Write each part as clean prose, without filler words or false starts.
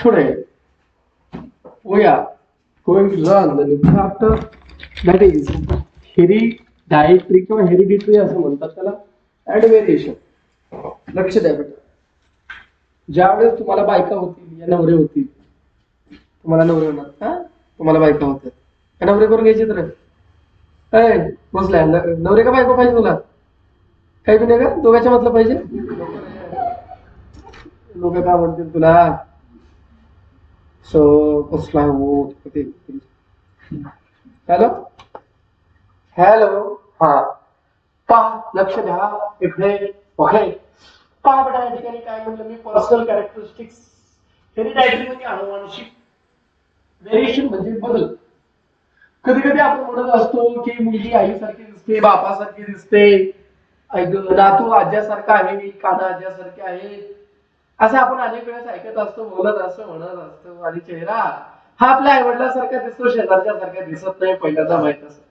Today we are going to learn the new chapter that is hereditary किंवा hereditary असं म्हणतात त्याला and variation. लक्ष द्या बेटा, ज्यावेळेस तुम्हाला बायका होतील या नवरे होतील, तुम्हाला नवरे होणार हा, तुम्हाला बायका होतात का नवरे करून घ्यायचे तर बसलाय नवरे का बायको पाहिजे तुला? काही बी नाही का, दोघांच्या मतलब पाहिजे. लोक काय म्हणतील तुला? सो कसला हो हॅलो हॅलो हा पहा, लक्ष द्या इकडे. ओके पहा बेटा, या ठिकाणी काय म्हटलं मी, पर्सनल कॅरेक्टरिस्टिक्स. हेरिडायटरी म्हणजे अनुवांशिक, व्हेरिएशन म्हणजे बदल. कधी कधी आपण म्हणत असतो की मुलगी आईसारखी दिसते, बापासारखी दिसते, नातू आज्यासारखा आहे, काना आज्यासारखे आहे, असं आपण अनेक वेळेस ऐकत असतो, बोलत असतो, म्हणत असतो. आणि चेहरा हा आपल्या आईवडिलांसारखा दिसतो, शेजारच्या सारखा दिसत नाही. पहिल्यांदा माहित असत,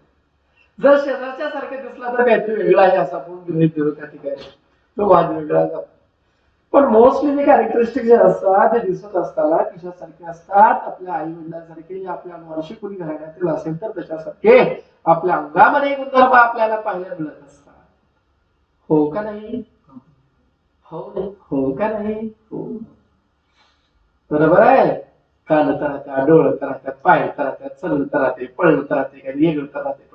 जर शेजारच्या सारखा दिसला तर काहीतरी वेगळं आहे असं आपण गृहीत धरू त्या ठिकाणी, तो वाद वेगळा जातो. पण मोस्टली जे कॅरेक्टरिस्टिक जे असतात ते दिसत असताना कशासारखे असतात? आपल्या आई वडिलांसारखे, आपल्या अनुवांशिक कोणी घराण्यातील असेल तर त्याच्यासारखे आपल्या अंगामध्ये गुणधर्म आपल्याला पाहायला मिळत असतात. हो का नाही? हो का नाही? हो बरोबर आहे. कान तर राहत्या, डोळं तर राहत्यात, पाय तर राहत्यात, चलन तर राहते, पळलं तर राहते, काही वेगळं तर राहते.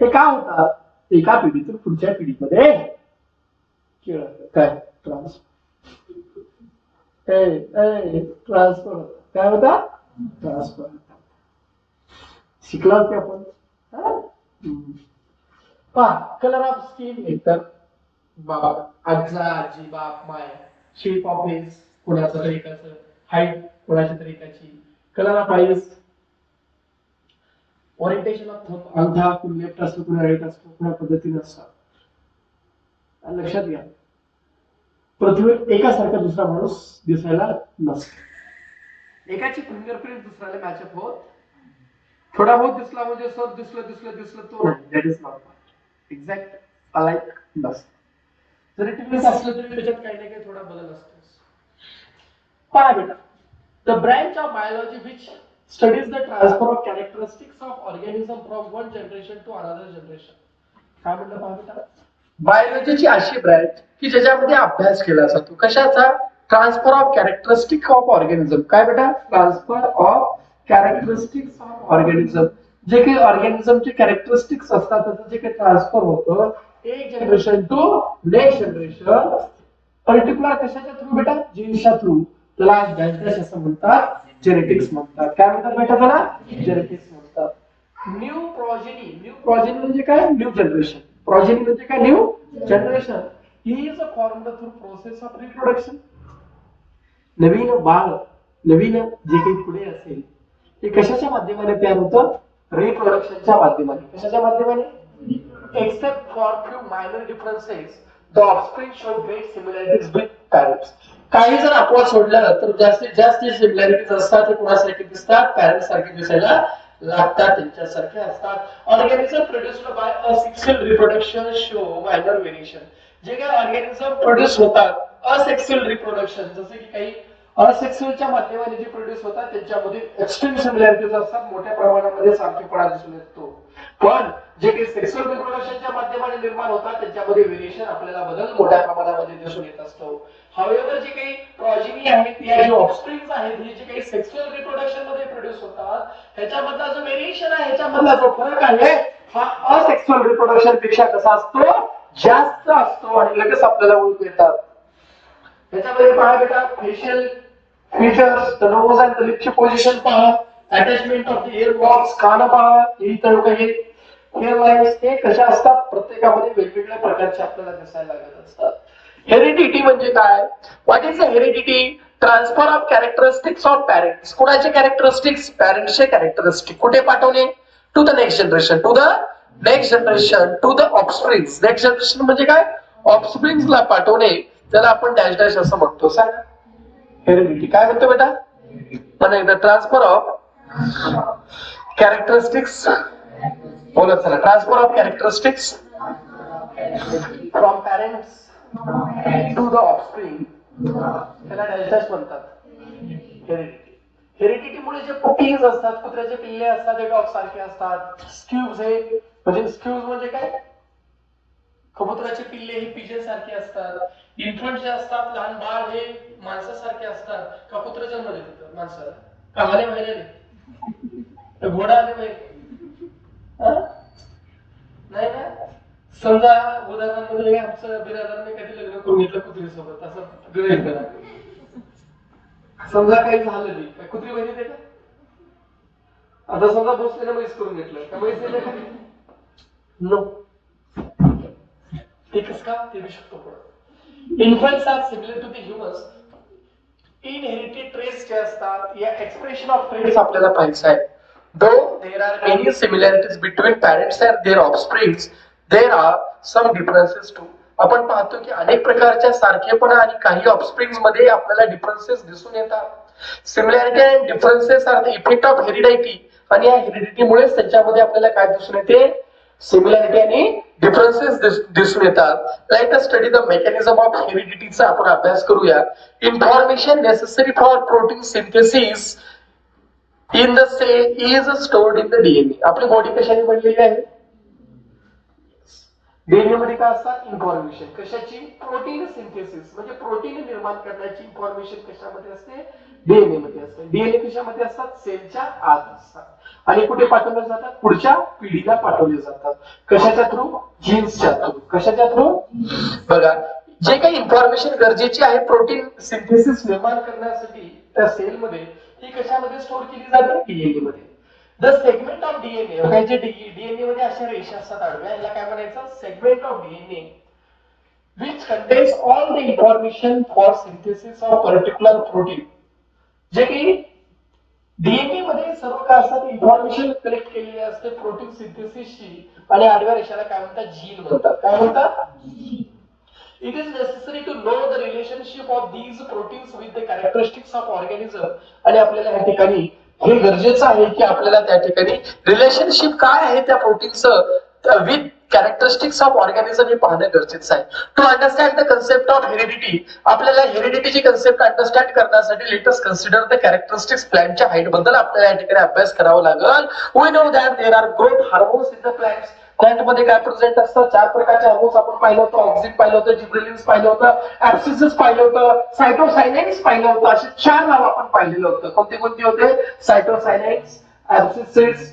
हे का होतात? एका पिढीतून पुढच्या पिढीमध्ये काय ट्रान्सफर काय होता? ट्रान्सफर. शिकला की आपण. कलर ऑफ स्किन, एकतर बाबा, आजा, आजी, बाप, माय, शेप ऑफ फेस, कोणाचं तरी एकाचं, हाईट कोणाच्या तरी एकाची, colour of eyes, orientation of thumb, अंगठा कुण लेफ्ट असतो, कुण राईट असतो, कुणा पद्धतीने असतात. लक्षात घ्या, पृथ्वीवर एकासारखा दुसरा माणूस दिसायला नसतो. एकाची फिंगरप्रिंट दुसऱ्याला मॅचअप होत, थोडा बहुत दिसला म्हणजे सब दिसलं तो नाही. That is not exact alike नसतं. जरी डिफरन्स असलं तरी त्याच्यात काही ना काही थोडा बदल असतो. पहा बेटा, the branch of biology which studies the transfer of characteristics of organism from one generation to another generation. काय म्हणलं पहा बेटा, बायोलॉजीची अशी ब्रँच की ज्याच्यामध्ये अभ्यास केला जातो कशाचा? Transfer of characteristic of organism. काय बेटा? Transfer of characteristics of organism. जे काही ऑर्गॅनिझमचे कॅरेक्टरिस्टिक्स असतात त्याचं जे काही ट्रान्सफर होतं एक generation to next generation, particular कशाच्या थ्रू बेटा? जीन्सच्या थ्रू. त्याला डॅश असं म्हणतात, जेनेटिक्स म्हणतात. काय म्हणतात बेटा त्याला? जेनेटिक्स म्हणतात. न्यू प्रोजेनी म्हणजे काय? New generation. प्रोजेनी म्हणजे काय? New generation. He is a formed through process of reproduction. नवीन बाळ, नवीन जे काही पुढे असेल ते कशाच्या माध्यमाने तयार होतं? रिप्रोडक्शनच्या माध्यमाने. कशाच्या माध्यमाने? Except for few minor differences the offspring show great similarities with parents. काही जर अपवाद सोडलं तर जास्तीत जास्त सिमिलॅरिटीज असतात ते कोणासारखे दिसतात? पॅरेंट्स सारखे दिसायला लागतात, त्यांच्यासारखे असतात. Organism produced by a sexual reproduction show minor variation. जे काही ऑर्गॅनिझम प्रोड्यूस होतात असेक्सुअल रिप्रोडक्शन, जसे की काही असेक्सुअलच्या माध्यमाने जे प्रोड्यूस होतात त्यांच्यामध्ये एक्स्ट्रीम सिमिलॅरिटीज असतात, मोठ्या प्रमाणामध्ये सारखेपणा दिसून येतो. पण जे काही सेक्सुअल रिप्रोडक्शनच्या माध्यमाने निर्माण होतात त्यांच्यामध्ये व्हेरिएशन, आपल्याला बदल मोठ्या प्रमाणामध्ये दिसून येत असतो. हावेवर जे काही प्रोजेनी आहेत या जे ऑफस्प्रिंग्स आहेत हे जे काही सेक्सुअल रिप्रोडक्शन मध्ये प्रोड्यूस होतात ह्याच्यामधला जो व्हेरिएशन आहे, ह्याच्यामधला जो फरक आहे हा असेक्सुअल रिप्रोडक्शन पेक्षा कसा असतो? जास्त असतो. आणि लगेच आपल्याला ओळखू येतात. ह्याच्यामध्ये पहा बेटा, facial features, the nose and the लिपची पोझिशन पहा, attachment of the ear box, कान पहा, इतर काही हेअर लाईन्स हे कशा असतात? प्रत्येकामध्ये वेगवेगळ्या प्रकारचे आपल्याला दिसायला लागत असतात. हेरिडिटी म्हणजे काय? What is the heredity? Transfer of characteristics of parents. कुणाचे कॅरेक्टरिस्टिक्स? पॅरेंट्सचे कॅरेक्टरिस्टिक. कुठे पाठवणे? To the next generation. To the next generation, to the offsprings. Next generation म्हणजे काय? ऑफस्प्रिंग्सला पाठवणे. त्याला आपण डॅश डॅश असं म्हणतो. सांग हेरिडिटी काय म्हणतो बेटा? पण एकदा ट्रान्सफर ऑफ कॅरेक्टरिस्टिक्स बोलत चला. Transfer of characteristics from parents to the offspring त्याला डॅश म्हणतात हेरिडिटी. हेरिडिटीमुळे जे प्रोटीन्स असतात, कुत्र्याचे पिल्ले असतात ते डॉग सारखे असतात. स्क्यूब्स हे म्हणजे स्क्यूब्स म्हणजे काय, कबुतराचे पिल्ले हे पिजन सारखे असतात. इन्फंट जे असतात लहान बाळ हे माणसासारखे असतात. का कुत्रा जन्म देतात माणसाला, का आले बाहेर घोडा आले बाहेर नाही ना. समजा उदाहरणामध्ये आमचं बिरादरने कधी लग्न करून घेतलं कुत्रीसोबत, असं गृहीत करा. समजा काही झालं नाही, काय कुत्री बहिणी ते का? आता समजा भोसलेनं म्हैस करून घेतलं, का म्हैस देते का? नो. ते कसं का ते शकतो पुढे. Infants are similar to the humans. Inherited traits जे असतात या एक्सप्रेशन ऑफ ट्रेट्स आपल्याला पाहायचं आहे. Though there are many similarities between parents and their offsprings, there are some differences too. आपण पाहतो की अनेक प्रकारच्या सारखेपणा आणि काही ऑफस्प्रिंग्स मध्ये आपल्याला डिफरन्सेस दिसून येतात. Similarity and differences are the effect of heredity. आणि या हेरिडिटीमुळे त्यांच्यामध्ये आपल्याला काय दिसून येते, सिमिलॅरिटी आणि डिफरन्सेस दिसून येतात. Let us study the mechanism of हेरिडिटीचा आपण अभ्यास करूया. Information necessary for protein synthesis in the cell is stored in the DNA. आपली बॉडी कशाने बनलेली आहे, डीएनए मध्ये काय असतात, इन्फॉर्मेशन. कशाची, प्रोटीन सिंथेसिस म्हणजे प्रोटीन निर्माण करण्याची इन्फॉर्मेशन कशामध्ये असते, डीएनए मध्ये असते. डीएनए कशामध्ये असतात, सेलच्या आत असतात. आणि कुठे पाठवले जातात, पुढच्या पिढीला पाठवले जातात. कशाच्या थ्रू, जीन्सच्या थ्रू. कशाच्या थ्रू, बघा जे काही इन्फॉर्मेशन गरजेची आहे प्रोटीन सिंथेसिस निर्माण करण्यासाठी त्या सेलमध्ये, ही कशामध्ये स्टोअर केली जाते, डीएनए मध्ये. द सेगमेंट ऑफ डीएनए, काय जे डीएनए मध्ये अशा रेषा असतात आडव्या, याला काय म्हणायचं, segment of DNA which contains all the information for synthesis of particular protein. जे की डीएनए मध्ये सर्व काय असतात, इन्फॉर्मेशन कलेक्ट केलेली असते प्रोटीन सिंथेसिसची. आणि आडव्या रेषाला काय म्हणतात, जीन म्हणतात. काय म्हणतात, it is necessary to know the relationship of these proteins with the characteristics of organism. आणि आपल्याला या ठिकाणी हे गरजेचं आहे की आपल्याला त्या ठिकाणी रिलेशनशिप काय आहे त्या प्रोटीनचं विथ कॅरेक्टरिस्टिक्स ऑफ ऑर्गॅनिझम हे पाहणं गरजेचं आहे. To understand the concept of heredity, आपल्याला हेरिडिटीची कन्सेप्ट अंडरस्टँड करण्यासाठी let us consider the characteristics प्लांटच्या हाईट बद्दल आपल्याला या ठिकाणी अभ्यास करावा लागेल. We know that there are growth hormones in the plants. Plant मध्ये काय प्रेझेंट असतात, चार प्रकारचे हार्मोन्स आपण पाहिलं होतं. ऑक्सिन पाहिलं होतं, जिब्रेलिन्स पाहिलं होतं, ऍब्सिसिस पाहिलं होतं, सायटोसायनाइन्स पाहिलं होतं. असे चार नाव आपण पाहिलेलं होतं. कोणते कोणते होते, सायटोसायनाइन्स, ऍब्सिसिस,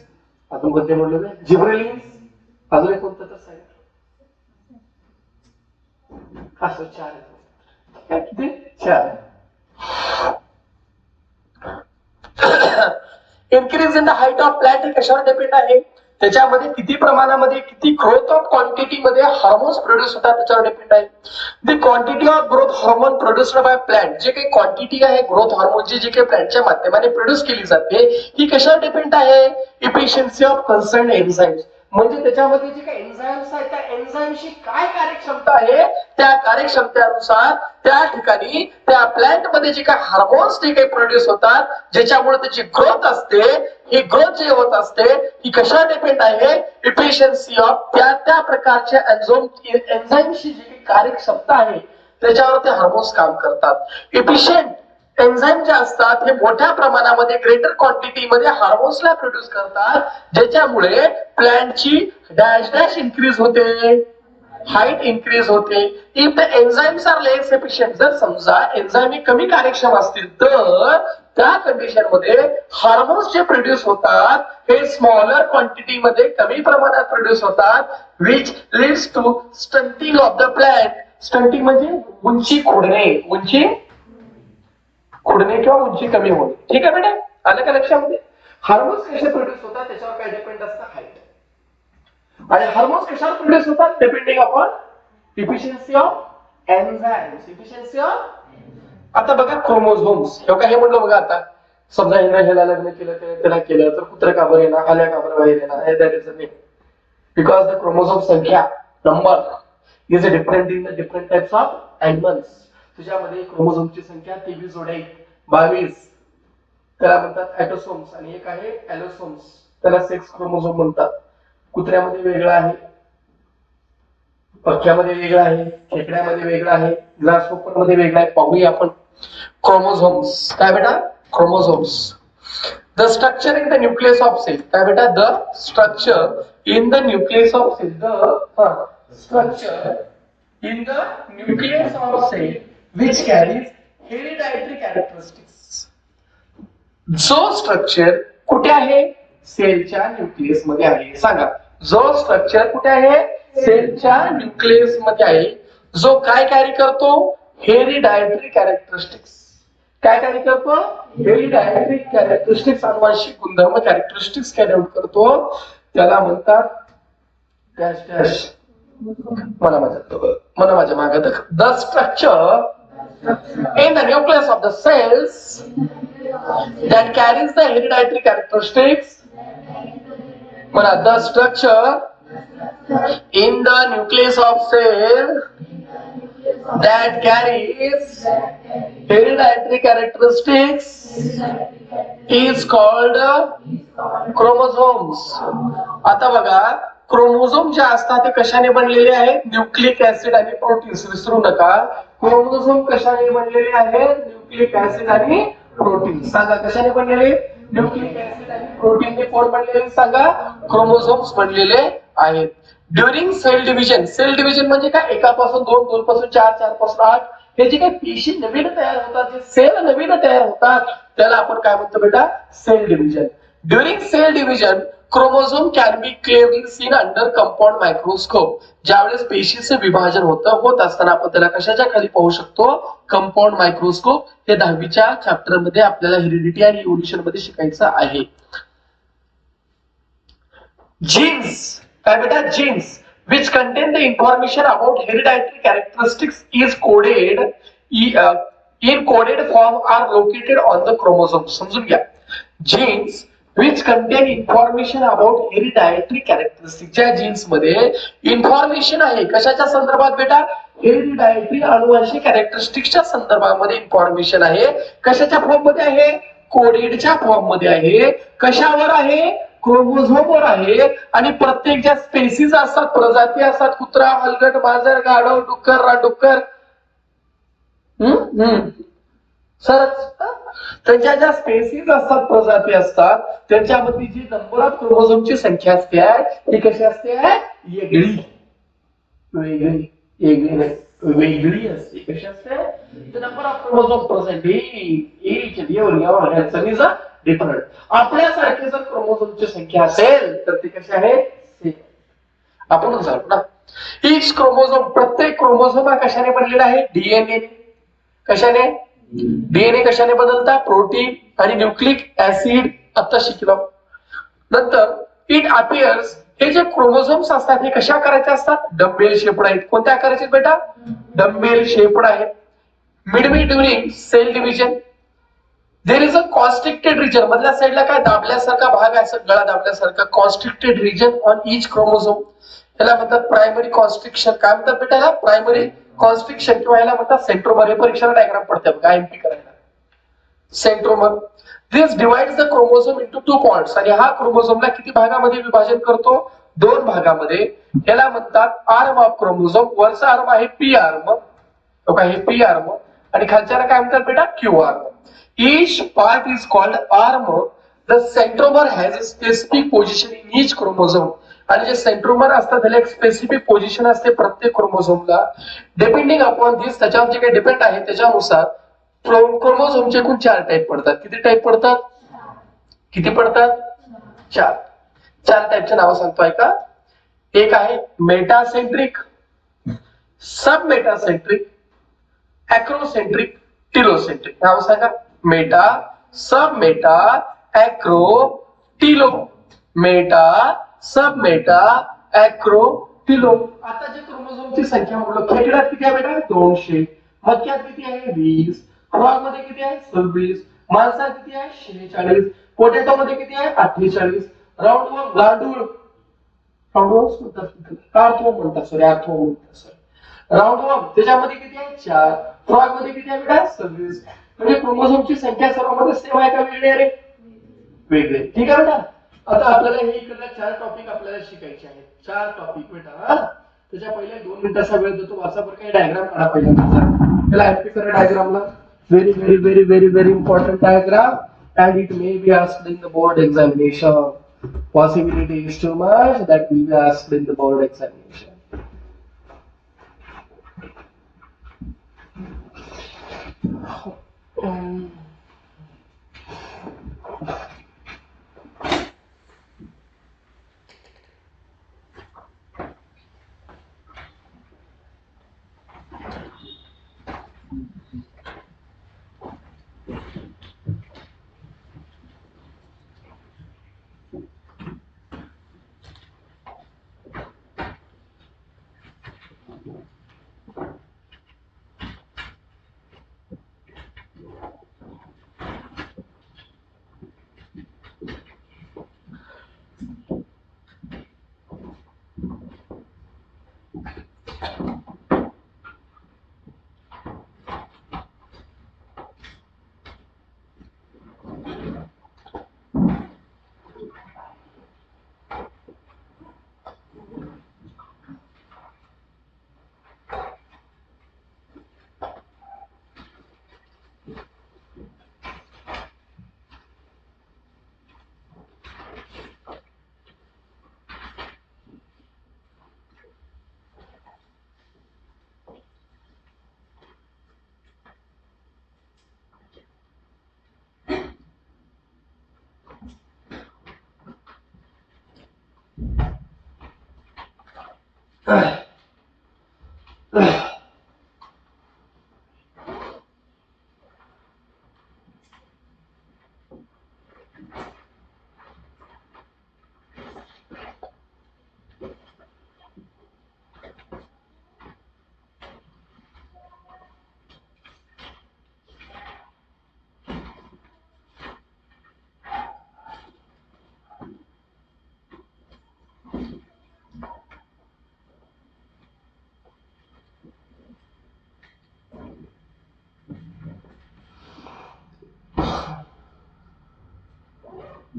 अजून कोणते म्हणले, जिब्रेलिन्स, अजून एक कोणतं तर सायटो, असं चार आहेत. किती, चार. Increase in the height of plant हे कशावर डिपेंड आहे, त्याच्यामध्ये किती प्रमाणामध्ये, किती ग्रोथ ऑफ क्वांटिटी मध्ये हार्मोन्स प्रोड्यूस होतात त्याच्यावर डिपेंड आहे. The quantity of growth hormone produced by plant, जे काही क्वांटिटी आहे ग्रोथ हार्मोनची जी काही प्लांटच्या माध्यमाने प्रोड्यूस केली जाते, ही कशावर डिपेंड आहे, इफिशियन्सी ऑफ कन्सर्न एन्झाइम्स. म्हणजे त्याच्यामध्ये जे काही एन्झाइम्स आहेत त्या एन्झाइमची काय कार्यक्षमता आहे, त्या कार्यक्षमतेनुसार त्या ठिकाणी त्या प्लांट मध्ये जे काही हार्मोन्स जे काही प्रोड्यूस होतात, ज्याच्यामुळे त्याची ग्रोथ असते, ही ग्रोथ जी होत असते ही कशा डिपेंड आहे, इफिशियन्सी ऑफ त्या प्रकारच्या एन्झाइमची जी काही कार्यक्षमता आहे त्याच्यावर ते हार्मोन्स काम करतात. इफिशियंट एन्झाइम जे असतात हे मोठ्या प्रमाणामध्ये ग्रेटर क्वांटिटीमध्ये हार्मोन्सला प्रोड्यूस करतात, ज्याच्यामुळे प्लांटची डॅश डॅश इन्क्रीज होते, हाईट इन्क्रीज होते. If the enzymes are less efficient, जर समजा एन्झाइम कमी कार्यक्षम असतील तर त्या कंडिशन मध्ये हार्मोन्स जे प्रोड्यूस होतात हे स्मॉलर क्वांटिटी मध्ये कमी प्रमाणात प्रोड्यूस होतात, which leads to stunting of the plant. Stunting म्हणजे उंची खुडणे, उंची खुडणे किंवा उंची कमी होणे. ठीक आहे बेटा, आलं का लक्षामध्ये. हार्मोन्स कसे प्रोड्यूस होतात त्याच्यावर काय डिपेंड असतं, हाईट. आणि हार्मोन्स कशावर प्रोड्यूस होतात, depending upon efficiency of enzymes. Efficiency of, आता बघा क्रोमोझोम्स, हे म्हणलं बघा. आता समजा ह्याला लग्न केलं त्याला केलं तर कुत्र का बरं येणार, आल्या का बरं बाहेर येणार, that is the name. Because the chromosome संख्या number is different in the different types of animals. तुझ्यामध्ये क्रोमोझोमची संख्या 23 जोड्या आहेत, 22 त्याला म्हणतात ऍटोसोम्स, आणि एक आहे ऍलोसोम्स, त्याला सेक्स क्रोमोझोम म्हणतात. कुत्र्यामध्ये वेगळं आहे, पक्ष्यामध्ये वेगळं आहे, खेकड्यामध्ये वेगळं आहे, ग्रासहोपर मध्ये वेगळं आहे. पाहूया आपण क्रोमोझोम्स. काय बेटा? Chromosomes. The structure in the nucleus of cell. काय बेटा? The structure in the nucleus of cell. The structure in the nucleus of cell which carries hereditary characteristics. जो स्ट्रक्चर कुठे आहे? सेलच्या न्यूक्लियस मध्ये आहे. सांगा, जो स्ट्रक्चर कुठे आहे? सेलच्या न्यूक्लियस मध्ये आहे, जो काय कॅरी करतो? हेरिडायटरी कॅरेक्टरिस्टिक्स. काय कॅरी करतो? हेरिडायटरी कॅरेक्टरिस्टिक्स, अनुवांशिक गुणधर्म कॅरेक्टरिस्टिक्स कॅरी आउट करतो. त्याला म्हणतात डॅश डॅश. मला माझ्या मागे the structure in the nucleus of the cells that carries the hereditary characteristics. The structure in the nucleus of cell that carries hereditary characteristics is called chromosomes. आता बघा, chromosome जे असतात ते कशाने बनलेले आहेत? न्यूक्लिक ऍसिड आणि प्रोटीन्स. विसरू नका, क्रोमोझोम कशाने बनलेले आहेत? न्यूक्लिक ऍसिड आणि प्रोटीन. सांगा, कशाने बनलेले? न्यूक्लिक ऍसिड आणि प्रोटीनने कोण बनलेले? सांगा, क्रोमोझोम्स बनलेले आहेत. During cell division. Cell division म्हणजे काय? एकापासून दोन, दोन पासून चार, चार पासून आठ, हे जे काही पेशी नवीन तयार होतात, जे सेल नवीन तयार होतात, त्याला आपण काय म्हणतो बेटा? Cell division. During cell division chromosome can be clearly seen under compound microscope. ज्यावेळेस पेशीचं विभाजन होत असताना आपण त्याला कशाच्या खाली पाहू शकतो? Compound microscope. हे 10वीच्या चॅप्टर मध्ये आपल्याला हेरिडिटी आणि इव्होल्युशन मध्ये शिकायचं आहे. जीन्स. काय बेटा? Genes which contain the information about hereditary characteristics is coded in coded form are located on the chromosome. समजून घ्या. Genes which contain information about hereditary characteristics. ज्या जीन्स मध्ये इन्फॉर्मेशन आहे कशाच्या संदर्भात बेटा? हेरिडायटरी अनुवांशिक कॅरेक्टरिस्टिक्सच्या संदर्भामध्ये इन्फॉर्मेशन आहे. कशाच्या फॉर्म मध्ये आहे? कोडेडच्या फॉर्म मध्ये आहे. कशावर आहे? क्रोमोझोमवर आहे. आणि प्रत्येक ज्या स्पेसीज असतात, प्रजाती असतात, कुत्रा, हलगट, मांजर, गाढव, डुक्कर, रानडुक्कर, सरच, त्यांच्या ज्या स्पेसीज असतात, प्रजाती असतात, त्यांच्यामध्ये जी नंबर ऑफ क्रोमोझोमची संख्या असते ती कशी असते? वेगळी. वेगळी असते. कशी असते? The number of chromosomes present each and every cell is different. आपल्यासारखी जर क्रोमोझोमची संख्या असेल तर ती कशी आहे? आपणच झालो ना. Each क्रोमोझोम, प्रत्येक क्रोमोझोम हा कशाने बनलेला आहे? डीएनए. कशाने? डीएनए कशाने बदलता? प्रोटीन आणि न्यूक्लिक ऍसिड. आता शिकलो. नंतर इट अपियर्स. हे जे क्रोमोझोम्स असतात हे कशा आकाराचे असतात? डम्बेल शेप्ड आहेत. कोणत्या आकाराचे बेटा? डम्बेल शेप्ड आहेत. Midway during cell division there is a constricted region. मधल्या साईडला काय दाबल्यासारखा भाग आहे, गळा दाबल्यासारखा. Constricted region on each chromosome. याला म्हणतात प्रायमरी कॉन्स्ट्रिक्शन. काय म्हणतात बेटा? प्रायमरी कॉन्स्ट्रिक्शन किंवा याला म्हणतात सेंट्रोमर. हे परीक्षेला डायग्राम पडते बघा, एमपी करायला. Centromere. This divides the chromosome into 2 parts. आणि हा क्रोमोझोमला किती भागामध्ये विभाजन करतो? 2 भागामध्ये. याला म्हणतात आर्म ऑफ क्रोमोझोम. वरचा आर्म आहे पी आर्म, हे पी आर्म, आणि खालच्याला काय म्हणतात बेटा? Q arm. Each part is called arm. The centromere has a specific position in each chromosome. आणि जे सेंट्रोमर असतात त्याला एक स्पेसिफिक पोझिशन असते प्रत्येक क्रोमोझोमला. डिपेंडिंग अपॉन दिस, त्याच्यावर जे काही डिपेंड आहे त्याच्यानुसार क्रोमोझोमचे एकूण 4 टाईप पडतात. किती टाईप पडतात? किती पडतात? 4. 4 टाईपचे नाव सांगतो ऐका. एक आहे मेटासेंट्रिक, सब मेटासेंट्रिक, अॅक्रोसेंट्रिक, टिलोसेंट्रिक. नाव सांगा. मेटा, सब मेटा, अॅक्रो, टिलो. मेटा, सब मेटा, अॅक्रो, टिलो. आता जे क्रोमोझोमची संख्या म्हटलं, खेकड्यात किती आहे बेटा? 200. मक्यात किती आहे? 20. फ्रॉग मध्ये किती आहे? 26. माणसात किती आहे? 46. पोटॅटो मध्ये किती आहे? 48. राऊंडवर्म, गांडूळ, राऊंडवर्म म्हणतात, सॉरी अर्थवर्म म्हणतात, सॉरी. राऊंडवर्म त्याच्यामध्ये किती आहे? 4. फ्रॉग मध्ये किती आहे बेटा? 26. म्हणजे क्रोमोझोमची संख्या सर्वांमध्ये सेम आहे का वेगळी आहे? वेगळे. ठीक आहे बेटा. आता आपल्याला हे इकडे 4 टॉपिक आपल्याला शिकायचे आहेत. 4 टॉपिक बेटा. त्याच्या पहिले 2 मिनिटाचा वेळ देतो. वाचा बरं काही डायग्राम काढा पहिल्यांदा. त्याला एमपी करा डायग्रामला. Very very very very very important diagram. And it may be asked in the board examination. Possibility is too much that will be asked in the board examination.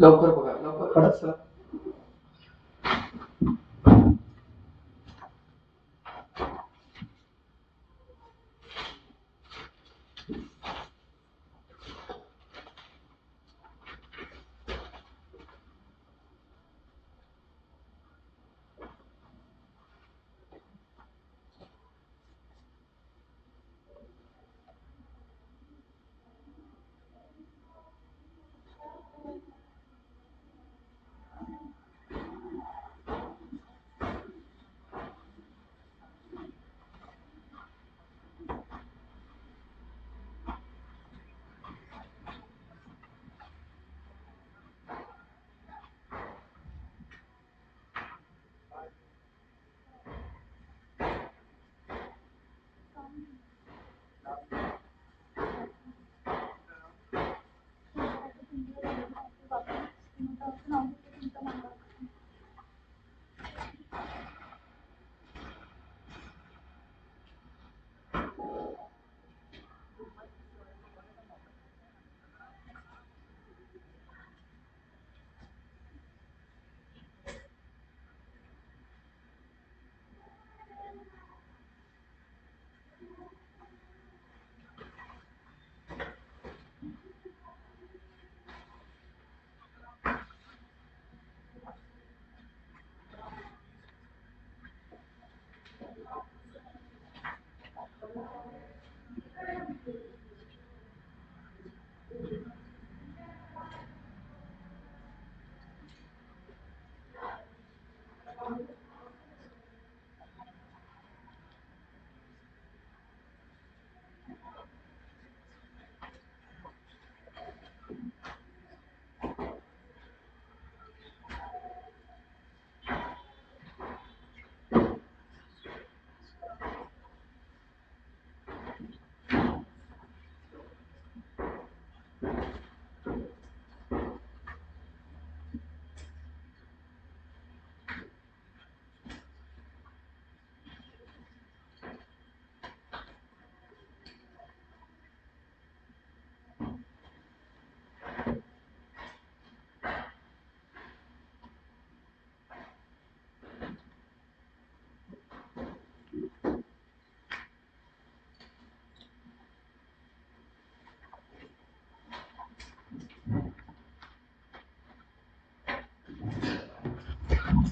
लवकर बघा, लवकर काढा सर.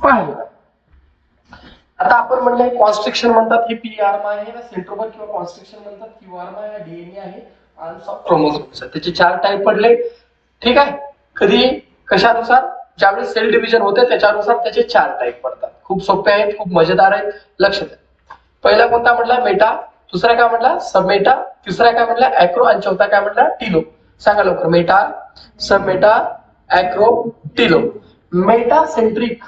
पाहायला. आता आपण म्हणलं कॉन्स्ट्रिक्शन म्हणतात, हे पी आर्मा आहे ना सेंट्रोमर, किंवा कॉन्स्ट्रिक्शन म्हणतात क्यू आर्मा आहे, डीएनए आहे आणि सब क्रोमोझोम्स आहे. त्याचे 4 टाईप पडले. ठीक आहे. कधी कशानुसार, ज्यावेळेस सेल डिव्हिजन होते त्याच्यानुसार त्याचे 4 टाईप पडतात. खूप सोपे आहेत, खूप मजेदार आहेत, लक्ष द्या. पहिला कोणता म्हटला, मेटा. दुसरा काय म्हटला, सबमेटा. तिसरा काय म्हटला, अॅक्रो. आणि चौथा काय म्हटला, टिलो. सांगा लवकर. Meta, submeta, acro, telo. Metacentric.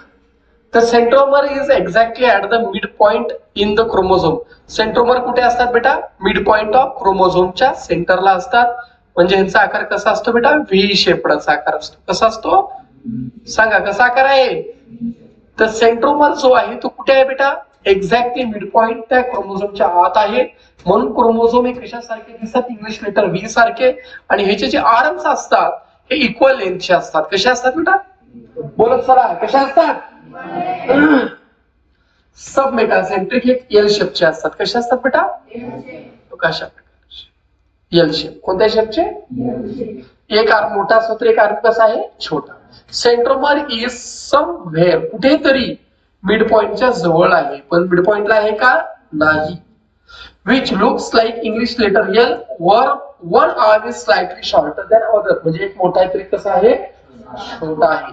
The centromer is exactly at the midpoint in the chromosome. Centromere कुठे असतात बेटा, मिड पॉइंट ऑफ क्रोमोझोमच्या सेंटरला असतात. म्हणजे यांचा आकार कसा असतो बेटा, व्ही शेपडाचा आकार असतो. कसा असतो सांगा, कसा आकार आहे. तर सेंट्रोमर जो आहे तो कुठे आहे बेटा, एक्झॅक्टली मिड पॉइंट त्या क्रोमोझोमच्या आत आहे. म्हणून क्रोमोझोम हे कशासारखे दिसतात, इंग्लिश लेटर व्ही सारखे. आणि ह्याचे जे आर्म्स असतात हे इक्वल लेंथचे असतात. कसे असतात बेटा, बोलत चला, कशा असतात. सब मेटासेंट्रिक हे एल शेपचे असतात. कसे असतात बेटा, कशा प्रकारचे, एल शेप. कोणत्या शेपचे, एक आर्म मोठा असतो तर एक आर्म कसा आहे, छोटा. सेंट्रोमर इज समवेअर, कुठेतरी मिड पॉइंटच्या जवळ आहे. पण मिड पॉइंटला आहे का, नाही. Which looks like English letter L, वर one arm is slightly shorter than other. म्हणजे एक मोठा आहे तरी कसा आहे, छोटा आहे.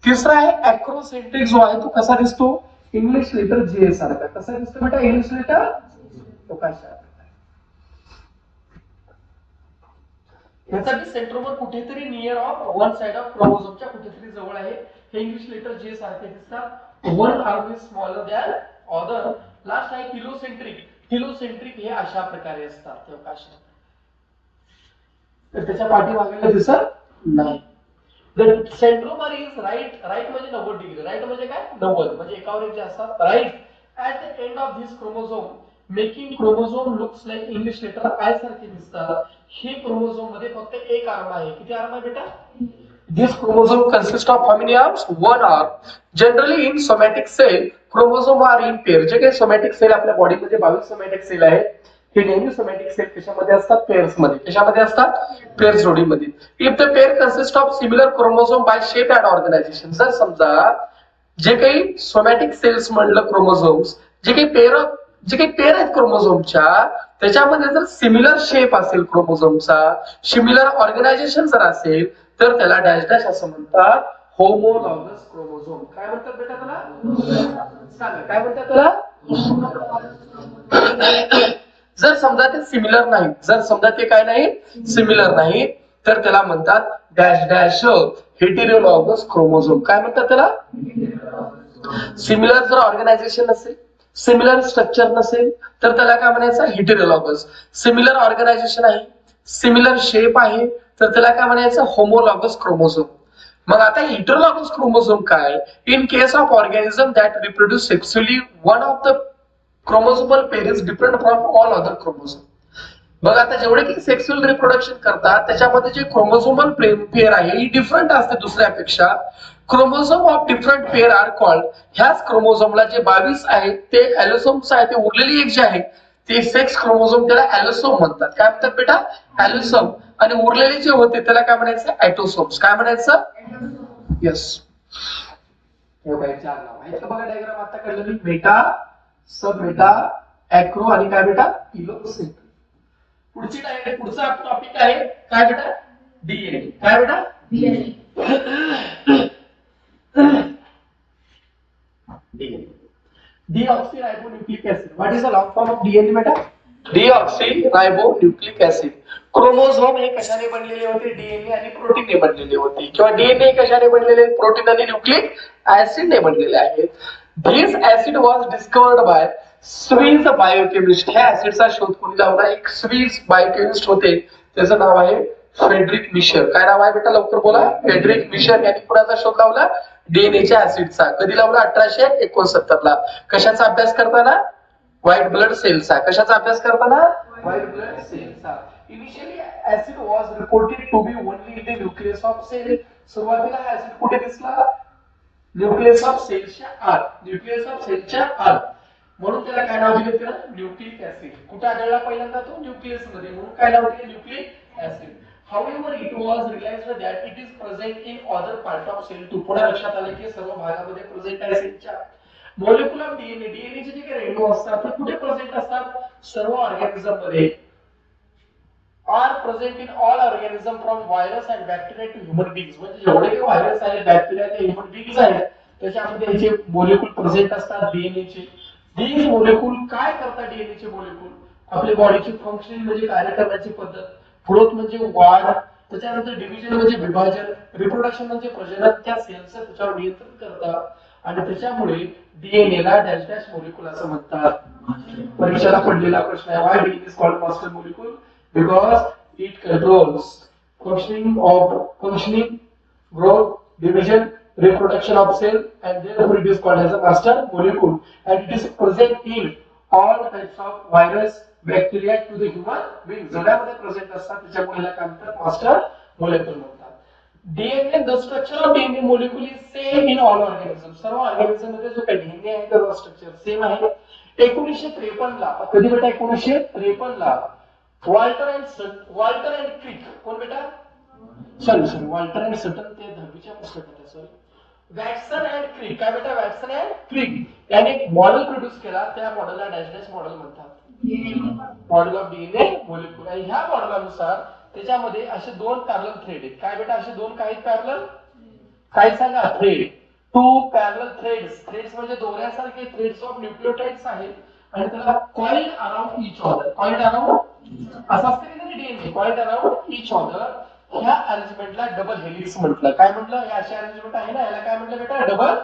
तिसरा आहे अॅक्रोसेंट्रिक, जो आहे तो कसा दिसतो, इंग्लिश लेटर जे सारखा. कसा दिसतो बेटा, इंग्लिश लेटर तो कशा. ह्यासाठी सेंट्रोमर कुठेतरी near of one side of क्रोमोझोमच्या कुठेतरी जवळ आहे. हे इंग्लिश लेटर जे सारखे दिसतात. One arm is smaller than other. Last आहे किलोसेंट्रिक. किलोसेंट्रिक हे अशा प्रकारे असतात. तर त्याच्या पाठीमागे दिसत नाही. The centromer is right म्हणजे 90 डिग्री. राईट म्हणजे काय, 90 म्हणजे एकावर जे असतात. Right at the end of this chromosome, making chromosome looks like English letter I सारखे दिसतात. हे क्रोमोझोम मध्ये फक्त एक आर्म आहे. किती आर्म आहे बेटा, this chromosome consists of how many arms, one arm. Generally in somatic cell chromosome are in pair. जे काही somatic cell आपल्या बॉडी मध्ये 22 somatic cell आहेत, हे नेहमी सोमॅटिक सेल कशामध्ये असतात, पेअर्स मध्ये. कशामध्ये असतात, पेअर जोडीमध्ये. If the pair consist of similar chromosome by shape and organisation. जर समजा जे काही सोमॅटिक सेल्स म्हणलं क्रोमोझोम्स, जे काही पेअर आहेत क्रोमोझोमच्या, त्याच्यामध्ये जर सिमिलर शेप असेल क्रोमोझोमचा, सिमिलर ऑर्गनायझेशन जर असेल, तर त्याला डॅश डॅश असं म्हणतात, होमोलॉगस क्रोमोझोम. काय म्हणतात बेटा त्याला, सांगा काय म्हणतात त्याला. जर समजा ते सिमिलर नाही, जर समजा ते काय नाही, सिमिलर नाही, तर त्याला म्हणतात डॅश डॅश हेटेरोलॉगस क्रोमोझोम. काय म्हणतात त्याला, सिमिलर जर ऑर्गनायझेशन नसेल, सिमिलर स्ट्रक्चर नसेल, तर त्याला काय म्हणायचं, हेटेरोलॉगस. सिमिलर ऑर्गनायझेशन आहे, सिमिलर शेप आहे, तर त्याला काय म्हणायचं, होमोलॉगस क्रोमोझोम. मग आता हेटेरोलॉगस क्रोमोझोम काय, in case of organism that reproduce sexually one of the chromosomal pair is different from all other chromosome. बघ आता जेवढे की सेक्सुअल रिप्रोडक्शन करतात त्याच्यामध्ये जे क्रोमोसोमल पेअर आहे ही डिफरंट असते दुसऱ्यापेक्षा. Chromosome of different pair are called. ह्याच क्रोमोसोमला जे 22 आहेत ते ॲलोसोम्स आहे, ते उरलेली एक जे आहे ते सेक्स क्रोमोसोम, त्याला ॲलोसोम म्हणतात. काय म्हणतात बेटा, ॲलोसोम. आणि उरलेले जे होते त्याला काय म्हणायचं, ॲटोसोम्स. काय म्हणायचं, येस. हे काय चार नाव आहेत बघा डायग्राम आता काढलेली. मेटा, सब मेटा, अॅक्रो आणि काय बेटा, किलोसेंट्रिक. पुढचा टॉपिक आहे काय बेटा, डीएनए. काय बेटा, DNA. Deoxyribonucleic acid. What is the long form of DNA बेटा, डीऑक्सीरायबोन्यूक्लिक ऍसिड. क्रोमोझोम हे कशाने बनलेले होते, डीएनए आणि प्रोटीनने बनलेले होते, किंवा डीएनए कशाने बनलेले, प्रोटीन आणि न्यूक्लिक ऍसिडने बनलेले आहेत. This acid was discovered by Swiss biochemist. ह्या ऍसिडचा शोध कोणी लावला, एक स्विस बायोकेमिस्ट होते, त्याचं नाव आहे फ्रेडरिक मिशर. काय नाव आहे बेटा, लवकर बोला. फ्रेडरिक मिशर यांनी कुणाचा शोध लावला, डीएनएच्या ऍसिडचा. कधी लावला, 1869 ला. कशाचा अभ्यास करताना, व्हाईट ब्लड सेलचा. कशाचा अभ्यास करताना, व्हाईट ब्लड सेलचा. Initially acid was reported to be only in the nucleus of cell. सुरुवातीला हा ऍसिड कुठे दिसला, न्यूक्लियस ऑफ सेलच्या आत. न्यूक्लियस ऑफ सेलच्या आत, म्हणून त्याला काय नाव दिले, त्याला न्यूक्लिक ऍसिड. कुठे आढळला पहिल्यांदा तो, न्यूक्लियस मध्ये, म्हणून काय नाव दिले, nucleic acid. However, it was realized that it is present in other part of cell too. पुन्हा लक्षात आलं की सर्व भागामध्ये प्रेझेंट आहे सेलच्या. मॉलिक्युल ऑफ डीएनए, डीएनए चे जे काही रेणू असतात ते कुठे प्रेझेंट असतात? सर्व ऑर्गॅनिझम मध्ये. Are present in all organism from virus and bacteria to human beings. म्हणजे जेवढे काही व्हायरस आहेत, बॅक्टेरिया ते ह्युमन बीइंग्स आहेत त्याच्यामध्ये याचे मॉलिक्युल प्रेझेंट असतात डीएनए चे. डीएनए मॉलिक्युल काय करतात? डीएनए चे मॉलिक्युल आपल्या बॉडीची फंक्शनिंग म्हणजे कार्य करण्याची पद्धत, ग्रोथ म्हणजे वाढ, त्याच्यानंतर डिव्हिजन म्हणजे विभाजन, रिप्रोडक्शन म्हणजे प्रजनन, त्या सेल्सचं त्याच्यावर नियंत्रण करतात. आणि त्याच्यामुळे डीएनए ला डॅश डॅश मॉलिक्युल असं म्हणतात. परीक्षेला पडलेला प्रश्न आहे, why DNA is called master molecule? Because it controls functioning, growth, division, reproduction of cell, and therefore it is called as a master molecule, and it is present in all types of virus, bacteria to the human being. जड्यामध्ये present असतात त्याच्यामुळे याला काय म्हणतात? Master molecule म्हणतात. DNA, the structure of DNA molecule is same in all organism. सर्व organism मध्ये जो काही डीएनए आहे त्याचा स्ट्रक्चर सेम आहे. 1953 ला, कधी बेटा? 1953 ला वॉल्टर अँड क्रिक, कोण बेटा? सॉरी वॉल्टर अँड सटन, ते 10वीच्या पुस्तकात. सॉरी, वॅटसन अँड क्रिक. काय बेटा? वॅटसन अँड क्रिक यांनी एक मॉडेल प्रोड्यूस केला. त्या मॉडेलला डॅश डॅश मॉडेल म्हणतात, मॉडेल ऑफ डीएनए मॉलिक्युल. आणि ह्या मॉडेलनुसार त्याच्यामध्ये असे दोन पॅरलल थ्रेड आहेत. काय बेटा? असे दोन काही पॅरलल, काय सांगा? Thread. Two parallel threads. Threads म्हणजे दोऱ्यासारखे थ्रेड्स ऑफ न्यूक्लियोटाइड्स आहेत आणि त्याला coiled around each other. Coiled around असं असतं की नाही DNA? Coiled around each other. ह्या अरेंजमेंटला डबल हेलिक्स म्हटलं. काय म्हटलं? हे अशी अरेंजमेंट आहे ना, याला काय म्हटलं बेटा? डबल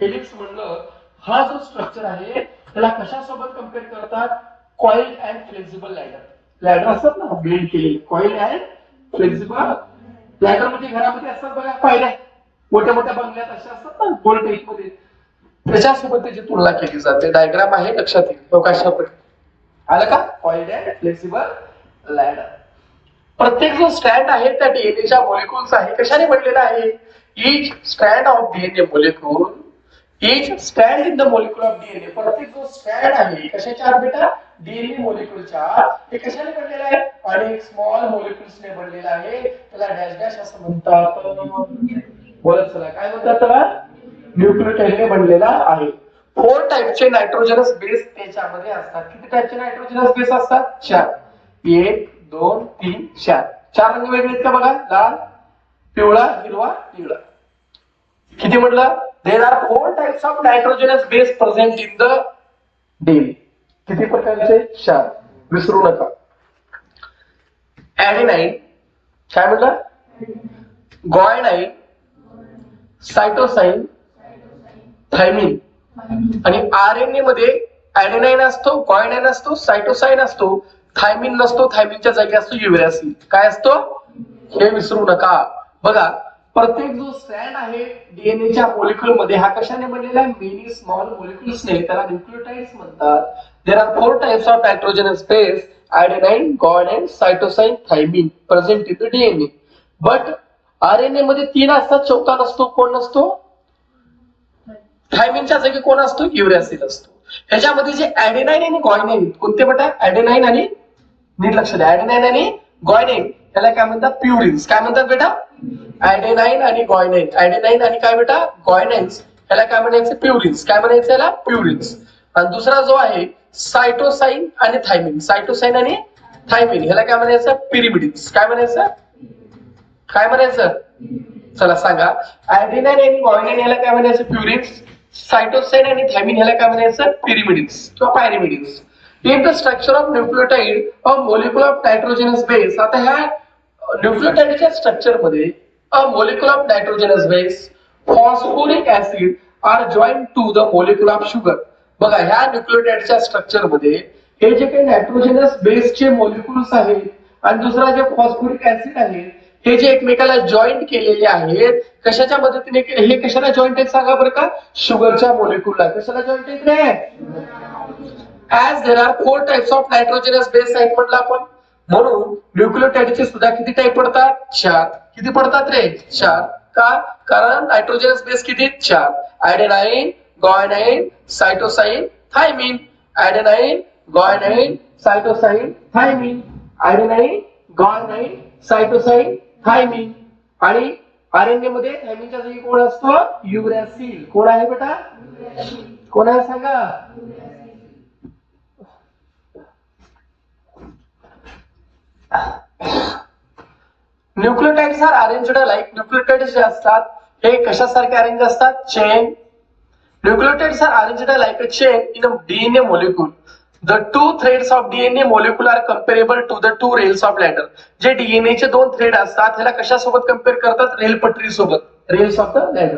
हेलिक्स म्हणलं. हा जो स्ट्रक्चर आहे त्याला कशासोबत कंपेअर करतात? Coiled and flexible ladder. Ladder असतात ना बेंड केलेले, कॉइल्ड अँड फ्लेक्सिबल लॅडर. म्हणजे घरामध्ये असतात बघा पायऱ्या, मोठ्या मोठ्या बंगल्यात अशा असतात ना गोल टाईप मध्ये, त्याच्यासोबत त्याची तुलना केली जाते. डायग्राम आहे, लक्षात येईल कशा प्रकारे. आलं का? Coiled and flexible ladder. प्रत्येक जो स्ट्रँड आहे त्या डीएनएच्या मॉलिक्युल्स आहे कशाने बनलेला आहे? Each strand of DNA molecule, each strand in the molecule of DNA. प्रत्येक जो स्ट्रँड आहे कशाच्या बेटा? डीएनए मॉलिक्युलच्या. ते कशाने बनलेला आहे? अनेक स्मॉल मॉलिक्युल्सने बनलेला आहे. त्याला डॅश डॅश असं म्हणतात. बोलत चला, काय म्हणतात त्याला? न्यूक्लियोटाइडने बनलेला आहे. 4 टाइपचे नायट्रोजनस बेस त्याच्यामध्ये असतात. किती टाइपचे नायट्रोजनस बेस असतात? 4. 1 2 3 4. 4 रंग वेगळे आहेत का बघा? लाल, पिवळा, हिरवा, निळा. किती म्हटलं? There are 4 types of nitrogenous base present in the DNA. किती प्रकारचे? 4. विसरू नका. ऍडेनाइन, काय म्हटलं? ग्वायनाइन, सायटोसाइन, थायमिन. आणि आरएनए मध्ये ऍडेनाइन असतो, ग्वायनाइन असतो, सायटोसाइन असतो, थायमिन नसतो. थायमिनच्या जागी असतो युरॅसिल. काय असतो? हे विसरू नका. बघा, प्रत्येक जो स्ट्रँड आहे डीएनएच्या मॉलिक्युल मध्ये हा कशाने बनलेला आहे? मेनी स्मॉल मॉलिक्युल्सने. त्याला न्यूक्लियोटाइड्स म्हणतात. There are 4 types of nitrogenous base: adenine, guanine, cytosine, thymine present in the DNA. But RNA मध्ये 3 असतात, चौथा नसतो. कोण नसतो? थायमिनच्या जागी कोण असतो? युरॅसिल असतो. ह्याच्यामध्ये जे ऍडेनाइन आणि ग्वायनाइन, कोणते बेटा? ऍडेनाइन आणि, नीट लक्ष द्या, ऍडेनाइन आणि ग्वायनाइन याला काय म्हणतात? प्युरिन्स. काय म्हणतात बेटा? ऍडेनाइन आणि ग्वायनाइन. ऍडेनाइन आणि काय बेटा? ग्वायनाइन्स याला काय म्हणायचं? प्युरिन्स. काय म्हणायचं याला? प्युरिन्स. आणि दुसरा जो आहे सायटोसाइन आणि थायमिन. सायटोसाइन आणि थायमिन ह्याला काय म्हणायचं? पिरिमिडिन्स. काय म्हणायचं? काय म्हणायचं? चला सांगा. ऍडेनाइन आणि ग्वायनाइन याला काय म्हणायचं? प्युरिन्स. सायटोसाइन आणि थायमिन ह्याला काय म्हणायचं? पिरिमिडिन्स किंवा pyrimidines. In the structure of nucleotide a molecule of nitrogenous base. आता ह्या न्यूक्लियोटाइडच्या स्ट्रक्चर मध्ये a molecule of nitrogenous base, phosphoric acid are joined to the molecule of sugar. बघा, ह्या न्यूक्लियोटाइडच्या स्ट्रक्चर मध्ये हे जे काही नायट्रोजनस बेसचे मॉलिक्युल्स आहेत आणि दुसरा जे फॉस्फोरिक ऍसिड आहे हे जे एकमेकाला जॉईंट केलेले आहेत, कशाच्या मदतीने? हे कशाला जॉईंट आहेत सांगा बरं का? शुगरच्या मॉलिक्युलला. कशाला जॉईंट आहेत रे? As there are 4 types of nitrogenous base आहेत म्हटलं आपण. म्हणून न्यूक्लियोटाइडचे सुद्धा किती टाइप पडतात? 4. किती पडतात रे? 4. का? कारण नायट्रोजनस बेस किती? 4. ऍडेनाइन, guanine, cytosine, thiamine. ऍडेनाइन, guanine, cytosine, thiamine. ऍडेनाइन, guanine, cytosine, thiamine. आणि आरएनए मध्ये थायमिनच्या जागी कोण असतो? युरॅसिल. कोण आहे बेटा? कोण आहे सांगा? Nucleotides are arranged like, nucleotides जे असतात हे कशासारखे अरेंज असतात? Chain. Nucleotides are arranged like a chain in a DNA molecule. The two threads of DNA molecule are comparable to the two rails of ladder. जे DNA चे दोन thread असतात ह्याला कशासोबत कम्पेअर करतात? रेल पटरी सोबत. रेल्स ऑफ द लॅडर,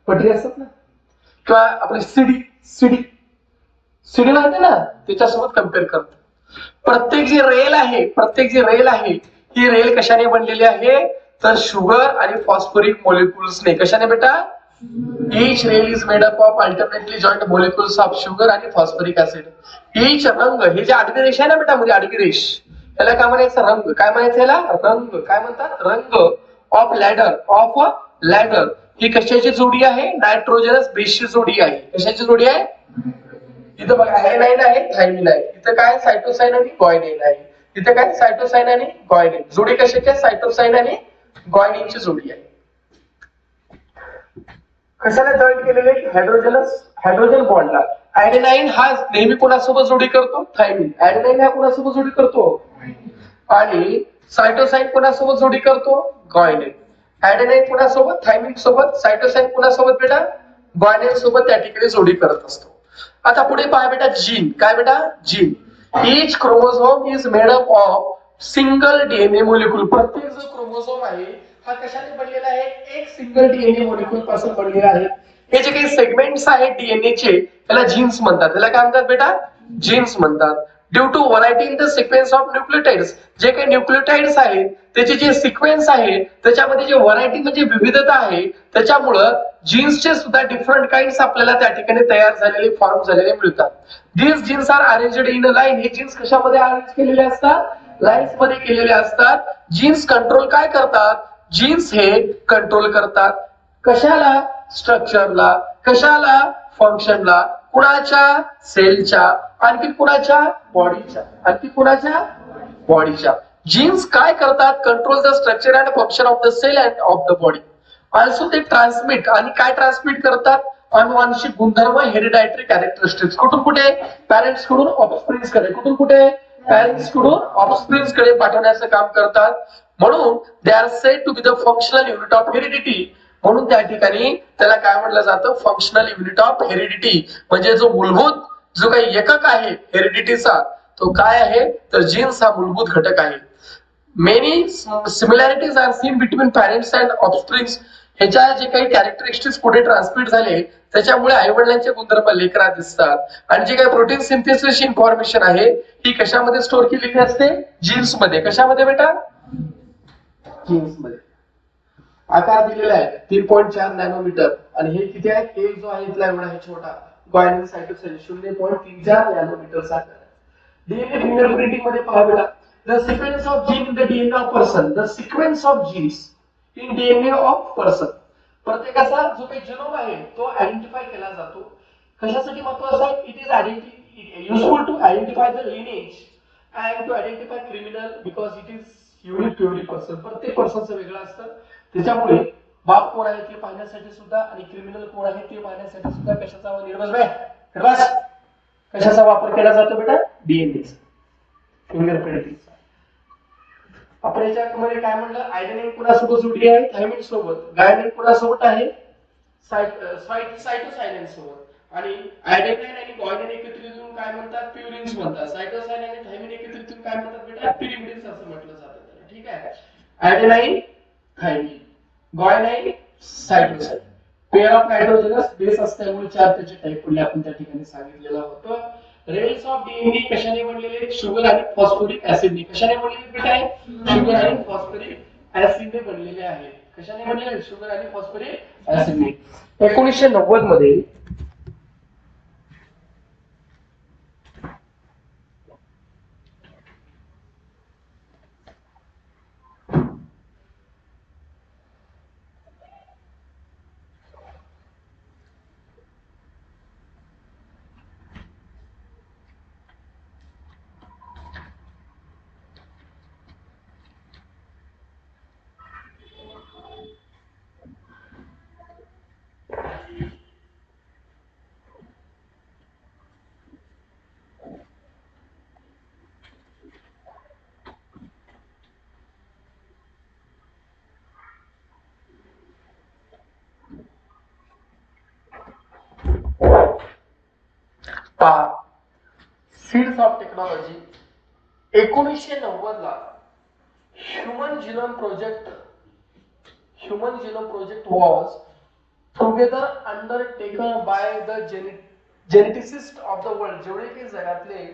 पटरी असतात ना, किंवा आपली सीडी सीडी सीडी माहिती ना, त्याच्यासोबत कम्पेअर करतात. प्रत्येक जी रेल आहे ही रेल कशाने बनलेली आहे? तर शुगर आणि फॉस्फोरिक मॉलिक्युल्सने. कशाने बेटा? Each rail is made up of alternately joined molecules of sugar आणि phosphoric acid. Each रंग, हे जे आडवी रेष आहे ना बेटा, मध्ये आडवी रेष, याला काय म्हणायचं? रंग. काय म्हणायचं याला? रंग. काय म्हणतात? रंग. ऑफ लॅडर ही कशाची जोडी आहे? नायट्रोजनस बेसची जोडी आहे. कशाची जोडी आहे? इथं बघा आयनाइन आहे, थायमिन आहे. इथं काय? सायटोसाइन आणि ग्वायनाइन आहे. इथं काय? सायटोसाइन आणि ग्वायनाइन. जोडी कशाची आहे? सायटोसाइन आणि ग्वायनाइनची जोडी आहे. कशाला जॉईन केलेले? हायड्रोजन बॉन्डला. ऍडेनाइन हा नेहमी कोणासोबत जोडी करतो? थायमिन. ऍडेनाइन हा कोणासोबत जोडी करतो? आणि सायटोसाइन कोणासोबत जोडी करतो? ग्वायनाइन. ऍडेनाइन कोणासोबत? थायमिन सोबत. सायटोसाइन कोणासोबत बेटा? ग्वायनाइन सोबत त्या ठिकाणी जोडी करत असतो. आता पुढे पहा बेटा, जीन. काय बेटा? Gene. Each chromosome is made up of single DNA molecule. प्रत्येक जो क्रोमोझोम आहे हा कशाने बनलेला आहे? एक सिंगल डीएनए मोलिक्यूल पासून बनलेला आहे. हे जे काही सेगमेंट्स आहेत डीएनए चे त्याला जीन्स म्हणतात. त्याला काय म्हणतात बेटा? जीन्स म्हणतात. Due to variety in the sequence of nucleotides, जे काही न्यूक्लियोटाइड्स आहेत त्याचे जे सिक्वेन्स आहे त्याच्यामध्ये जे व्हरायटी म्हणजे विविधता आहे त्याच्यामुळं जीन्सचे सुद्धा डिफरंट काइंड्स आपल्याला त्या ठिकाणी तयार झालेले, फॉर्म झालेले मिळतात. These genes are arranged in a line. हे जीन्स कशामध्ये अरेंज केलेले असतात? लाईन्स मध्ये केलेले असतात. जीन्स कंट्रोल काय करतात? जीन्स हे कंट्रोल करतात कशाला? स्ट्रक्चरला. कशाला? फंक्शनला. कुणाच्या? सेलच्या. आणखी कुणाच्या? बॉडीच्या. आणखी कुणाच्या? बॉडीच्या. जीन्स काय करतात? Control the structure and function of the cell and of the body. Also ते ट्रान्समिट, आणि काय ट्रान्समिट करतात? अनुवांशिक गुणधर्म, हेरिडायटरी कॅरेक्टरिस्टिक्स. कुठून कुठे? पॅरेंट्स कडून ऑफस्प्रिंग्स कडे. कुठून कुठे? पॅरेंट्स कडून ऑफस्प्रिंग्स कडे पाठवण्याचं काम करतात. म्हणून they are said to be the functional unit of heredity. म्हणून त्या ठिकाणी त्याला काय म्हटलं जातं? Functional unit of heredity. म्हणजे जो मूलभूत जो काही एकक आहे हेरिडिटीचा तो काय आहे? तर जीन्स हा मूलभूत घटक आहे. Many similarities are seen between parents and offsprings. ह्याच्या जे काही कॅरेक्टरिस्टिक्स पुढे ट्रान्समिट झाले त्याच्यामुळे आई वडिलांचे गुणधर्म लेकरात दिसतात. आणि जे काही प्रोटीन सिंथेसिस इन्फॉर्मेशन आहे ही कशामध्ये स्टोअर केलेली असते? जीन्स मध्ये. कशामध्ये बेटा? जीन्स मध्ये. आकार दिलेला आहे 3.4 नॅनोमीटर. आणि हे किती आहे? हे जो आहे इथला एवढा आहे छोटा. ग्वायनाइन, सायटोसाइन 0.34 नॅनोमीटरचा आकार. डीएनए फिंगरप्रिंटिंग मध्ये पहा बेटा, the sequence of gene in the DNA of person. The sequence of genes in DNA of person. प्रत्येकाचा जो काही जीनोम आहे तो आयडेंटिफाय केला जातो. कशासाठी महत्त्वाचा आहे? It is useful to identify the lineage and to identify criminal because it is unique to every person. प्रत्येक पर्सनचं वेगळं असतं. त्याच्यामुळे बाप कोण आहे ते पाहण्यासाठी सुद्धा आणि क्रिमिनल कोण आहे ते पाहण्यासाठी सुद्धा कशाचा कशाचा वापर केला जातो बेटा? डीएनएचा, फिंगरप्रिंटिंगचा. आपण याच्यामध्ये काय म्हणलं? आयडेनाइन कोणासोबत जोडली आहे? थायमिन सोबत. गायनाइन कोणासोबत आहे? सायटोसाइन सोबत. आणि आयडेनाइन आणि ग्वायनाइन एकत्रित येऊन काय म्हणतात? प्युरिन्स म्हणतात. सायटोसाइन आणि थायमिन एकत्रित येऊन काय म्हणतात बेटा? पिरिमिडिन्स असं म्हटलं जातं त्याला. ठीक आहे. आयडेनाइन, thiamine, ग्वायनाइन, सायटोसाइन. Pair of nitrogenous base असल्यामुळे चार त्याचे टाइप पडले आपण त्या ठिकाणी सांगितलेलं होतं. रेल्स ऑफ डीएनए कशाने बनलेले? शुगर आणि फॉस्फोरिक ऍसिडने. कशाने बनलेले बेटा? शुगर आणि फॉस्फोरिक ऍसिडने बनलेले आहेत. कशाने बनलेले? शुगर आणि फॉस्फोरिक ऍसिडने. 1990 मध्ये सीड्स ऑफ टेक्नॉलॉजी 1990 ला human genome project was together undertaken by the geneticist of the world. जेवढे काही जगातले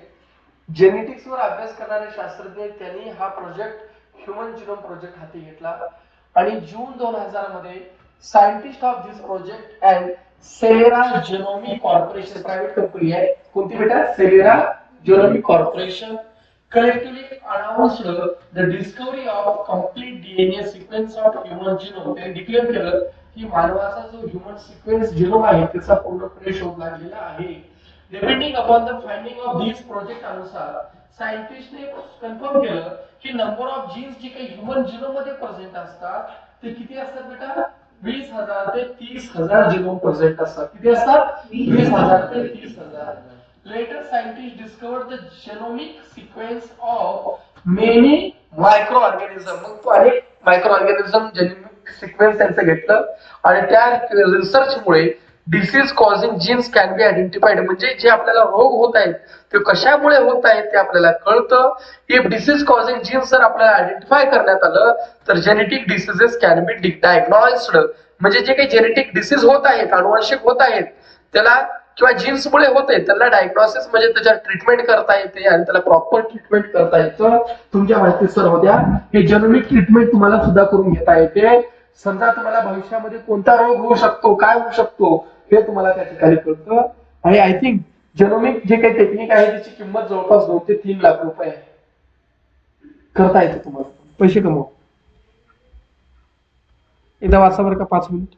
जेनेटिक्स वर अभ्यास करणारे शास्त्रज्ञ त्यांनी हा प्रोजेक्ट ह्युमन जिनोम प्रोजेक्ट हाती घेतला आणि जून 2000 मध्ये scientist of this project and Celera Genomic Corporation private company आहे. कोणती बेटा? Celera Genomic Corporation collectively announced the discovery of complete DNA sequence of human genome. त्यांनी डिक्लेअर केलं की मानवाचा जो ह्युमन सिक्वेन्स जिनोम आहे त्याचा पूर्णपणे शोध लागलेला आहे. Depending upon the finding of this project अनुसार सायंटिस्टने कन्फर्म केलं की नंबर ऑफ जीन्स जे काही ह्युमन जिनोम मध्ये प्रेझेंट असतात ते किती असतात बेटा? 20,000 ते 30,000 जिनोम प्रेझेंट असतात. किती असतात? 20,000 ते 30,000. Later scientists discovered the genomic sequence of many microorganisms. मग तो अनेक मायक्रोऑर्गॅनिझम जेनेटिक सिक्वेन्स त्यांचं घेतलं आणि त्या रिसर्च मुळे disease causing genes can be identified. म्हणजे जे आपल्याला रोग होत आहेत ते कशामुळे होत आहेत ते आपल्याला कळतं. इफ डिसीज कॉझिंग जीन्स जर आपल्याला आयडेंटिफाय करण्यात आलं तर genetic diseases can be diagnosed. म्हणजे जे काही जेनेटिक डिसीज होत आहेत, अनुवांशिक होत आहेत, त्याला किंवा जीन्स मुळे होते त्याला डायग्नोसिस म्हणजे त्याच्यावर ट्रीटमेंट करता येते आणि त्याला प्रॉपर ट्रीटमेंट करता येतं. तुमच्या माहिती सर होत्या हे जेनोमिक ट्रीटमेंट तुम्हाला सुद्धा करून घेता येते. समजा तुम्हाला भविष्यामध्ये कोणता रोग होऊ शकतो, काय होऊ शकतो हे तुम्हाला त्या ठिकाणी कळतं. आणि आय थिंक जेनोमिक जे काही टेक्निक आहे त्याची किंमत जवळपास 2 ते 3 लाख रुपये आहे. करता येते तुम्हाला, पैसे कमवा. एकदा वाचा बरं का 5 मिनिट.